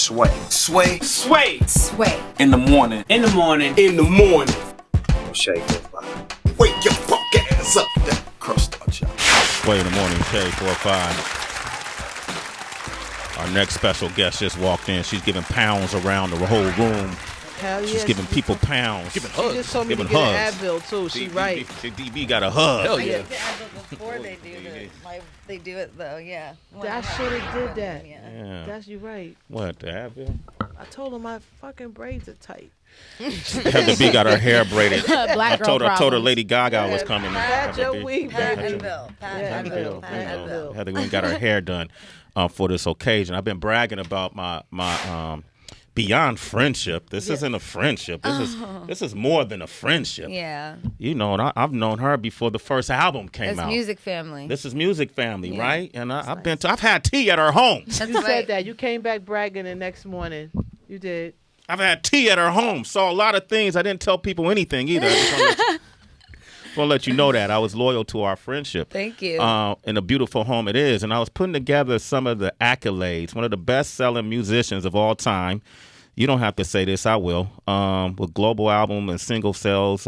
Sway. Sway. Sway. Sway. In the morning. In the morning. In the morning. Shay 45. Wake your punk ass up. That Crust out, y'all. Sway in the morning, Shay 45. Our next special guest just walked in. She's giving pounds around the whole room. Hell yeah. She's giving people pounds. Giving She hugs. just told me Giving to get hugs. an Advil too. She right. DB got a hug. Hell I yeah. get the Advil before they do they do it though, yeah. That should have did that. Yeah. Yeah. That's you right. What, the Advil? I told him my fucking braids are tight. Heather B got her hair braided. Black I girl told her problems. Lady Gaga was coming. Pat Heather your B. weave, Pat baby. and Bill. Pat Yeah, and Heather Bill. B, Pat and Bill. Heather B got her hair done for this occasion. I've been bragging about my beyond friendship. This isn't a friendship. This is more than a friendship. Yeah. You know, and I've known her before the first album came It's out. music family. This is music family, Yeah. right? And I've had tea at her home. That's You right. said that. You came back bragging the next morning. You did. I've had tea at her home. Saw a lot of things. I didn't tell people anything either. I just want to let you know that I was loyal to our friendship. Thank you. And a beautiful home it is. And I was putting together some of the accolades. One of the best-selling musicians of all time. You don't have to say this. I will. With global album and single sales,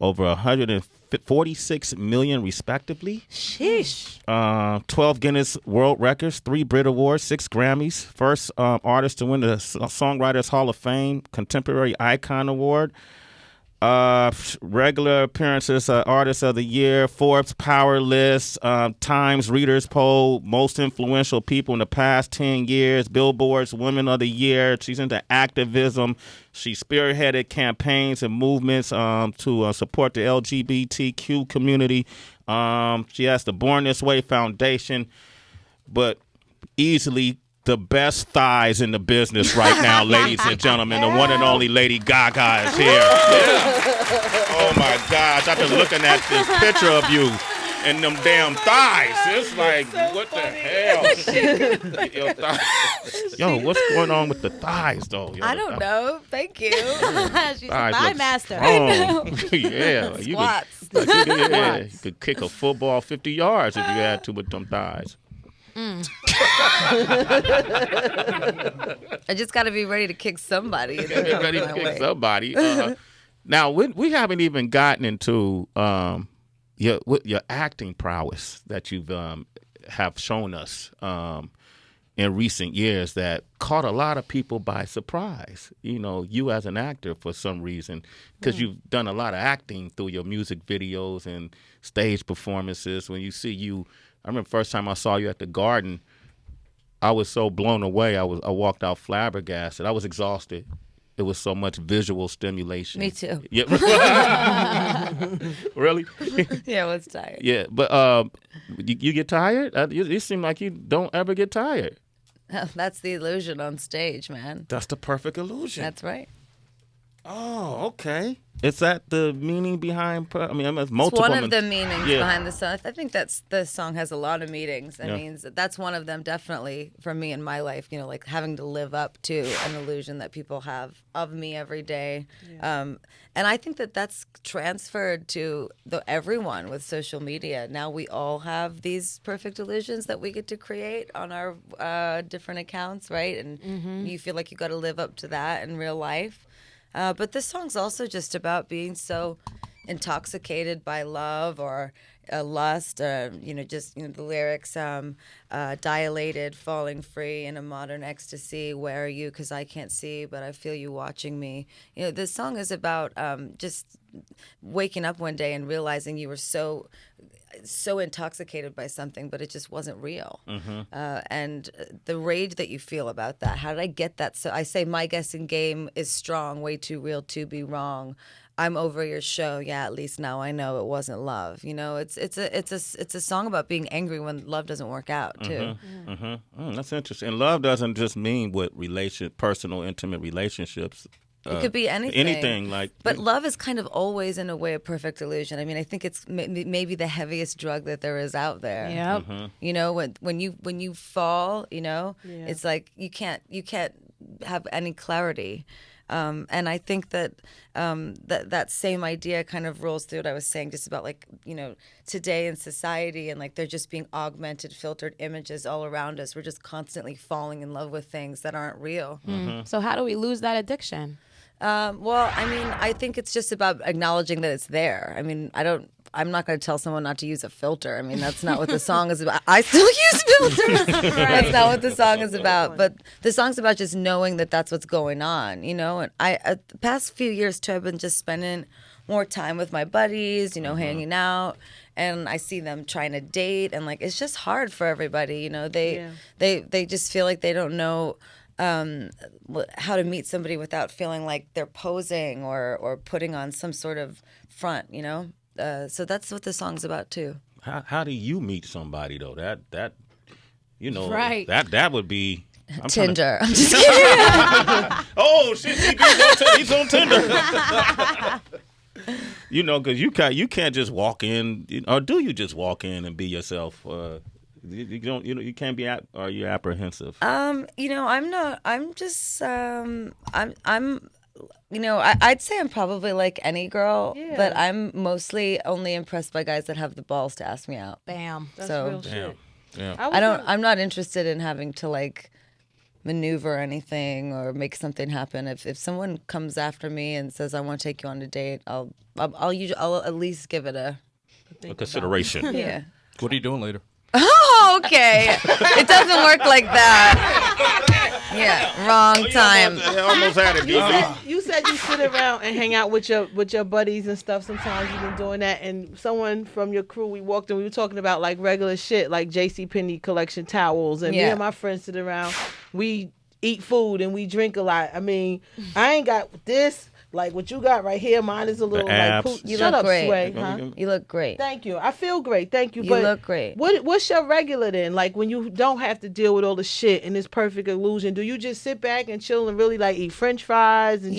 over 146 million respectively. Sheesh. 12 Guinness World Records, 3 Brit Awards, 6 Grammys. First artist to win the Songwriters Hall of Fame Contemporary Icon Award. Regular appearances, Artist of the Year, Forbes Power List, Times Readers Poll, Most Influential People in the Past 10 Years, Billboard's Women of the Year. She's into activism. She spearheaded campaigns and movements to support the LGBTQ community. She has the Born This Way Foundation, but easily the best thighs in the business right now, ladies and gentlemen. The one and only Lady Gaga is here. Yeah. Oh, my gosh. I've been looking at this picture of you and them damn thighs. It's like, what the hell? Your thighs. Yo, what's going on with the thighs, though? Yo, I don't know. Thank you. She's a thigh master. Yeah. Squats. You could kick a football 50 yards if you had to with them thighs. I just got to be ready to kick somebody. Ready to kick somebody. Now, we haven't even gotten into your acting prowess that you've have shown us in recent years that caught a lot of people by surprise. You know, you as an actor for some reason, because you've done a lot of acting through your music videos and stage performances. When you see you, I remember first time I saw you at the Garden, I was so blown away. I walked out flabbergasted. I was exhausted. It was so much visual stimulation. Me too. Yeah. Really? Yeah, I was tired. Yeah, but you get tired? You seem like you don't ever get tired. That's the illusion on stage, man. That's the perfect illusion. That's right. Oh, okay. Is that the meaning behind? I mean, it's multiple. It's one of the meanings Yeah. behind the song. I think the song has a lot of meanings. I Yeah. mean, that's one of them definitely for me in my life. You know, like having to live up to an illusion that people have of me every day. And I think that that's transferred to everyone with social media. Now we all have these perfect illusions that we get to create on our different accounts, right? And you feel like you got to live up to that in real life. But this song's also just about being so intoxicated by love or lust, the lyrics, dilated, falling free in a modern ecstasy. Where are you? 'Cause I can't see, but I feel you watching me. You know, this song is about just waking up one day and realizing you were so intoxicated by something, but it just wasn't real. And the rage that you feel about that. How did I get that? So I say my guessing game is strong, way too real to be wrong. I'm over your show. Yeah, at least now I know it wasn't love. You know, it's a song about being angry when love doesn't work out too. That's interesting. And love doesn't just mean with personal, intimate relationships. It could be anything. Anything like. But love is kind of always, in a way, a perfect illusion. I mean, I think it's maybe the heaviest drug that there is out there. Yep. You know, when you fall, you know, it's like you can't have any clarity. And I think that that same idea kind of rolls through what I was saying, just about like, today in society, and like they're just being augmented, filtered images all around us. We're just constantly falling in love with things that aren't real. So how do we lose that addiction? Well, I mean, I think it's just about acknowledging that it's there. I mean, I'm not going to tell someone not to use a filter. I mean, that's not what the song is about. I still use filters. That's not what the song is about. But the song's about just knowing that that's what's going on, And the past few years too, I've been just spending more time with my buddies, hanging out. And I see them trying to date, and like it's just hard for everybody. They just feel like they don't know how to meet somebody without feeling like they're posing or putting on some sort of front, so that's what the song's about too. How do you meet somebody though? That Right. that would be Tinder. I'm just kidding. Oh shit, he's on Tinder. Because you can't just walk in, or do you just walk in and be yourself? You don't. You can't be. Are you apprehensive? I'm not. I'm just. I'd say I'm probably like any girl, but I'm mostly only impressed by guys that have the balls to ask me out. Bam. That's So- real shit. Yeah. I'm not interested in having to like maneuver anything or make something happen. If someone comes after me and says I want to take you on a date, I'll at least give it a consideration. yeah. What are you doing later? Oh, okay. It doesn't work like that. Yeah, wrong time. Almost had it, DB. You said you sit around and hang out with your buddies and stuff. Sometimes you've been doing that, and someone from your crew, we walked and we were talking about like regular shit, like JCPenney collection towels, and me and my friends sit around. We eat food and we drink a lot. I mean, I ain't got this. Like what you got right here, mine is a little like poop. You Shut look up, great. Sway. Huh? You look great. Thank you. I feel great. Thank you. You But look great. What's your regular then? Like when you don't have to deal with all the shit in this perfect illusion, do you just sit back and chill and really like eat French fries and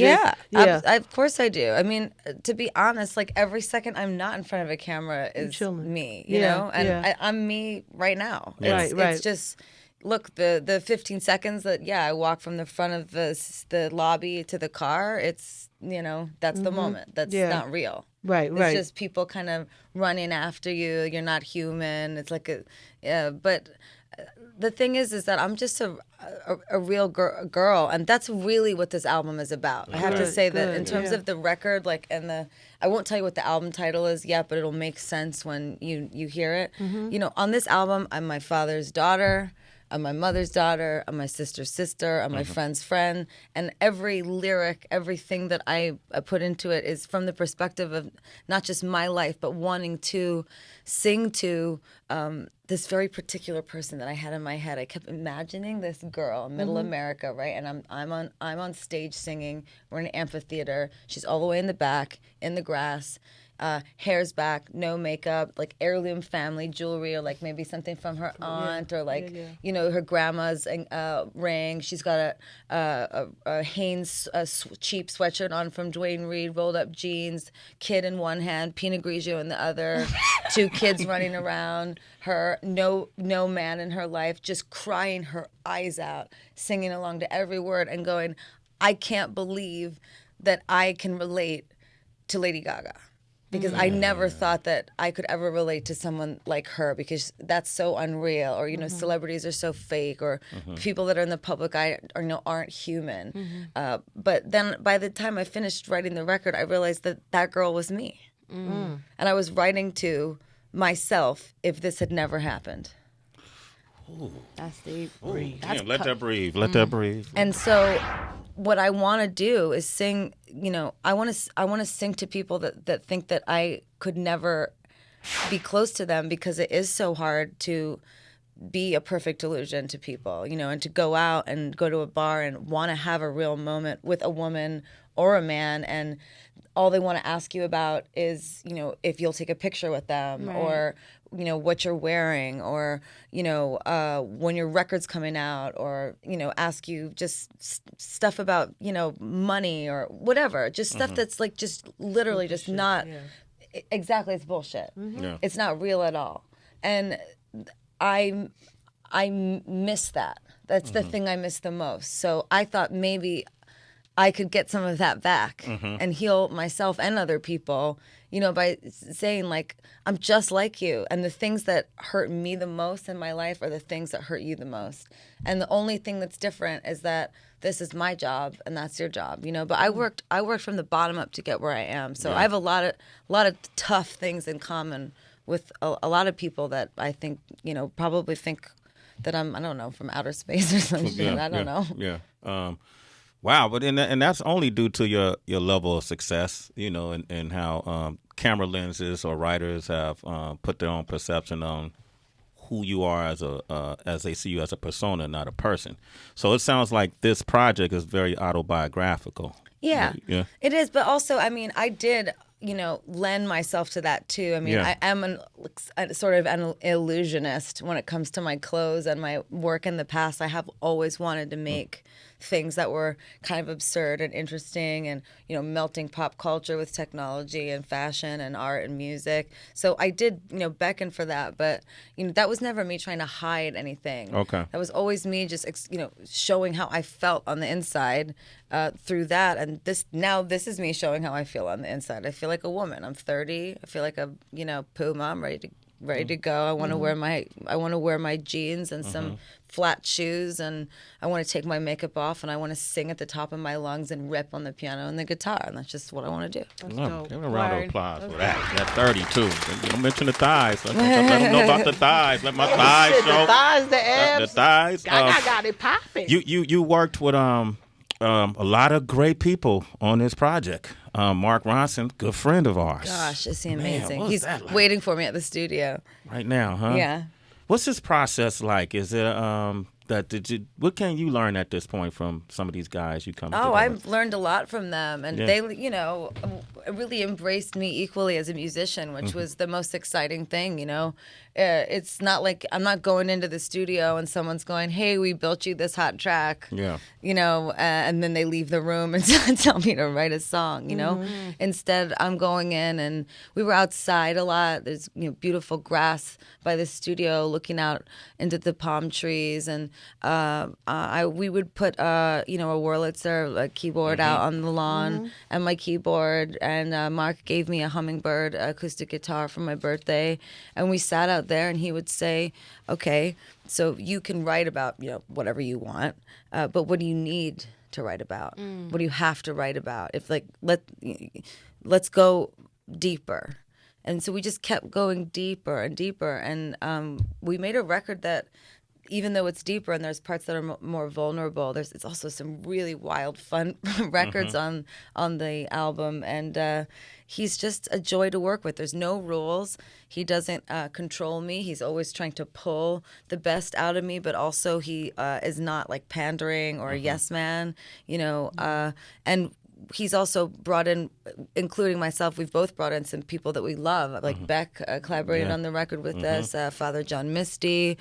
Of course I do. I mean, to be honest, like every second I'm not in front of a camera is me, you know, and I'm me right now. It's just. Look, the 15 seconds that I walk from the front of the lobby to the car, it's that's the moment. That's not real. Right. It's just people kind of running after you. You're not human. It's like but the thing is that I'm just a real girl, and that's really what this album is about. I have to say that in terms of the record, like, and I won't tell you what the album title is yet, but it'll make sense when you hear it. On this album, I'm my father's daughter. I'm my mother's daughter, I'm my sister's sister, I'm my friend's friend, and every lyric, everything that I put into it is from the perspective of not just my life, but wanting to sing to this very particular person that I had in my head. I kept imagining this girl, middle America, right? And I'm on stage singing. We're in an amphitheater. She's all the way in the back, in the grass. Hair's back, no makeup, like heirloom family jewelry, or like maybe something from her aunt, or like her grandma's ring. She's got a Hanes cheap sweatshirt on from Dwayne Reed, rolled up jeans, kid in one hand, Pinot Grigio in the other, two kids running around her, no man in her life, just crying her eyes out, singing along to every word and going, I can't believe that I can relate to Lady Gaga. Because I never thought that I could ever relate to someone like her, because that's so unreal, or celebrities are so fake, or people that are in the public eye aren't human. But then by the time I finished writing the record, I realized that girl was me, and I was writing to myself if this had never happened. Ooh. That's deep. Damn, let that breathe. Let that breathe. And so what I want to do is sing, I want to sing to people that think that I could never be close to them, because it is so hard to be a perfect illusion to people, and to go out and go to a bar and want to have a real moment with a woman or a man, and all they want to ask you about is, if you'll take a picture with them, or what you're wearing, or when your record's coming out, or ask you just stuff about money or whatever, just stuff that's like just literally just not exactly, it's bullshit. It's not real at all, and I miss that. That's the thing I miss the most. So I thought maybe I could get some of that back and heal myself and other people, by saying like, I'm just like you. And the things that hurt me the most in my life are the things that hurt you the most. And the only thing that's different is that this is my job and that's your job, but I worked from the bottom up to get where I am. So I have a lot of tough things in common with a lot of people that I think, probably think that I'm, I don't know, from outer space or some shit. I don't know. Yeah. Wow, but and that's only due to your level of success, and how camera lenses or writers have put their own perception on who you are as they see you as a persona, not a person. So it sounds like this project is very autobiographical. Yeah, it is. But also, I did, lend myself to that too. I am sort of an illusionist when it comes to my clothes and my work in the past. I have always wanted to make things that were kind of absurd and interesting and, melting pop culture with technology and fashion and art and music. So I did, beckon for that. But, that was never me trying to hide anything. Okay. That was always me just, showing how I felt on the inside through that. And this is me showing how I feel on the inside. I feel like a woman. I'm 30. I feel like a, Puma. I'm ready to go. I want to wear my jeans and some flat shoes, and I want to take my makeup off, and I want to sing at the top of my lungs and rip on the piano and the guitar, and that's just what I want to do. Give a round of applause for that. That 32. Don't mention the thighs. Let them know about the thighs. Let my thighs show. The thighs, the abs. The thighs. Gaga got it popping. You worked with a lot of great people on this project. Mark Ronson, good friend of ours. Gosh, is he amazing? Man, He's like? waiting for me at the studio. Right now, huh? Yeah. What's this process like? Is it what can you learn at this point from some of these guys you come together with? I've learned a lot from them, and they, really embraced me equally as a musician, which was the most exciting thing, It's not like I'm not going into the studio and someone's going, "Hey, we built you this hot track." Yeah. And then they leave the room and tell me to write a song, Instead, I'm going in, and we were outside a lot. There's, beautiful grass by the studio looking out into the palm trees, and we would put, a Wurlitzer a keyboard out on the lawn and my keyboard, and Mark gave me a Hummingbird acoustic guitar for my birthday, and we sat out there, and he would say, "Okay, so you can write about, whatever you want, but what do you need to write about? What do you have to write about? If let's go deeper." And so we just kept going deeper and deeper, and we made a record that, even though it's deeper and there's parts that are more vulnerable, it's also some really wild, fun records on the album. And he's just a joy to work with. There's no rules. He doesn't control me. He's always trying to pull the best out of me, but also he is not like pandering or a yes man, and he's also brought in, including myself, we've both brought in some people that we love. Like Beck collaborated on the record with us, Father John Misty,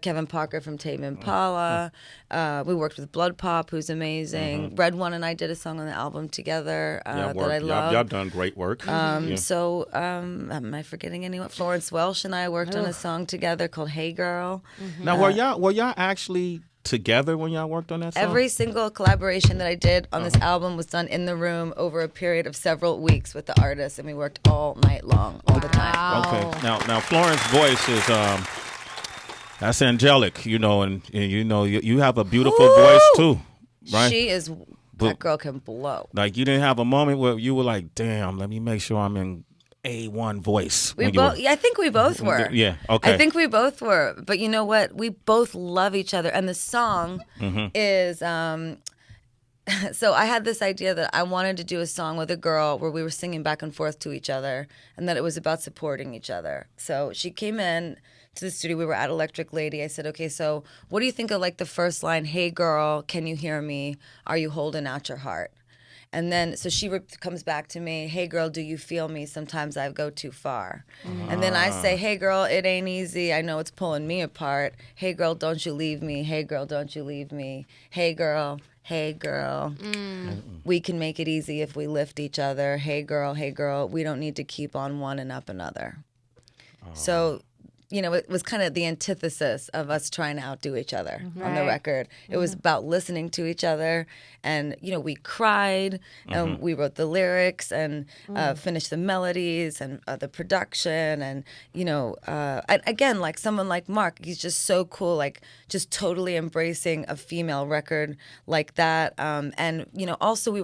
Kevin Parker from Tame Impala. We worked with Blood Pop, who's amazing. Red One and I did a song on the album together that I love. Y'all done great work. So, am I forgetting anyone? Florence Welsh and I worked on a song together called Hey Girl. Now, were y'all actually together when y'all worked on that song? Every single collaboration that I did on this album was done in the room over a period of several weeks with the artist, and we worked all night long, all the time. Okay. Now Florence's voice is that's angelic, and you have a beautiful voice too, right? She is. That girl can blow. Like, you didn't have a moment where you were like, "Damn, let me make sure I'm in A1 voice." I think we both were. Yeah, okay. I think we both were. But you know what? We both love each other. And the song is, so I had this idea that I wanted to do a song with a girl where we were singing back and forth to each other, and that it was about supporting each other. So she came in to the studio. We were at Electric Lady. I said, "Okay, so what do you think of like the first line? Hey girl, can you hear me? Are you holding out your heart?" And then, so she comes back to me, "Hey girl, do you feel me? Sometimes I go too far." And then I say, "Hey girl, it ain't easy. I know it's pulling me apart. Hey girl, don't you leave me. Hey girl, don't you leave me. Hey girl, we can make it easy if we lift each other. Hey girl, we don't need to keep on one and up another." So it was kind of the antithesis of us trying to outdo each other on the Right. record. It was about listening to each other, and we cried, and we wrote the lyrics and finished the melodies and the production, and again, like someone like Mark, he's just so cool, like just totally embracing a female record like that, and also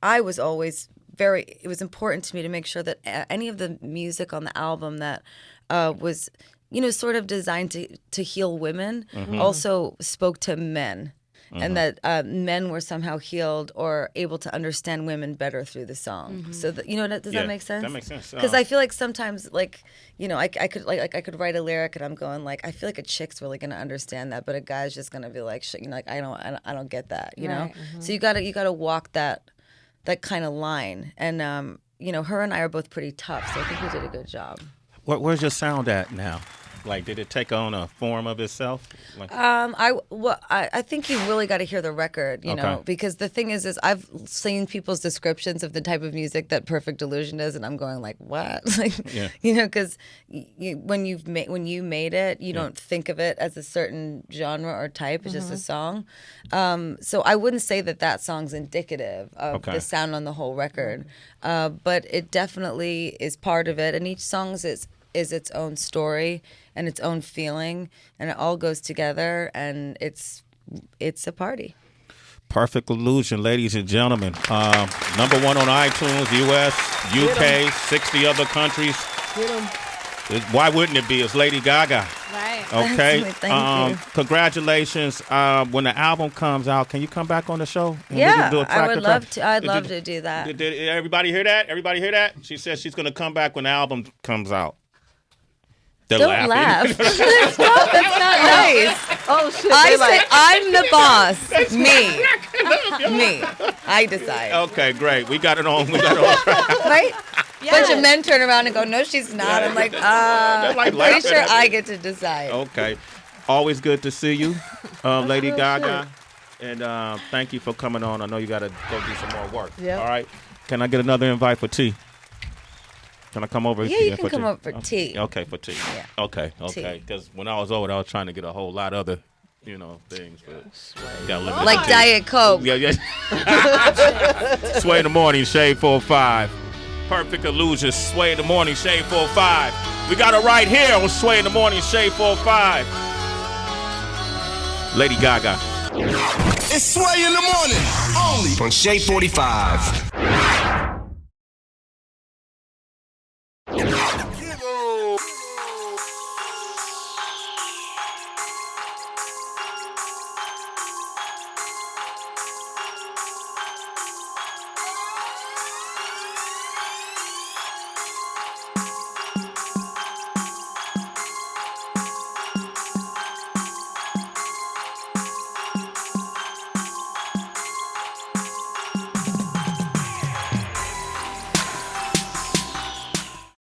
I was always it was important to me to make sure that any of the music on the album that was, sort of designed to heal women also spoke to men. And that men were somehow healed or able to understand women better through the song. So that, does that make sense? That makes sense. Because I feel like sometimes, like, I could write a lyric and I'm going like, I feel like a chick's really gonna understand that, but a guy's just gonna be like, I don't get that, Right. So you gotta walk that kind of line, and her and I are both pretty tough, so I think we did a good job. Where's your sound at now? Like, did it take on a form of itself? Like, I think you really got to hear the record, Okay. because the thing is I've seen people's descriptions of the type of music that Perfect Illusion is, and I'm going like, what? Because when you made it, you don't think of it as a certain genre or type. It's just a song. So I wouldn't say that song's indicative of the sound on the whole record, but it definitely is part of it, and each song is its own story and its own feeling, and it all goes together, and it's a party. Perfect Illusion, ladies and gentlemen. Number 1 on iTunes, U.S., UK, 60 other countries. Get 'em. Why wouldn't it be? It's Lady Gaga. Right. Okay. Thank you. Congratulations. When the album comes out, can you come back on the show? And we Yeah, can do a track I would to track? love to. I'd love to do that. Did everybody hear that? Everybody hear that? She says she's going to come back when the album comes out. They're Don't laughing. laugh. That's not nice. Oh shit! I they say like, I'm the boss. Me. I decide. Okay, great. We got it on. Track. Right? Bunch of men turn around and go, "No, she's not." I'm like, like I'm pretty laughing sure at me. I get to decide. Okay. Always good to see you, Lady Gaga. And thank you for coming on. I know you got to go do some more work. Yep. All right. Can I get another invite for tea? Can I come over? Yeah, you can come over for tea. Okay, for tea. Yeah. Okay. Because when I was over there, I was trying to get a whole lot of other, things. But got limited Like tea. Diet Coke. Yeah. Sway in the morning, Shade 4-5. Perfect Illusion, Sway in the morning, Shade 4-5. We got it right here on Sway in the morning, Shade 4-5. Lady Gaga. it's Sway in the morning, only On Shade 45.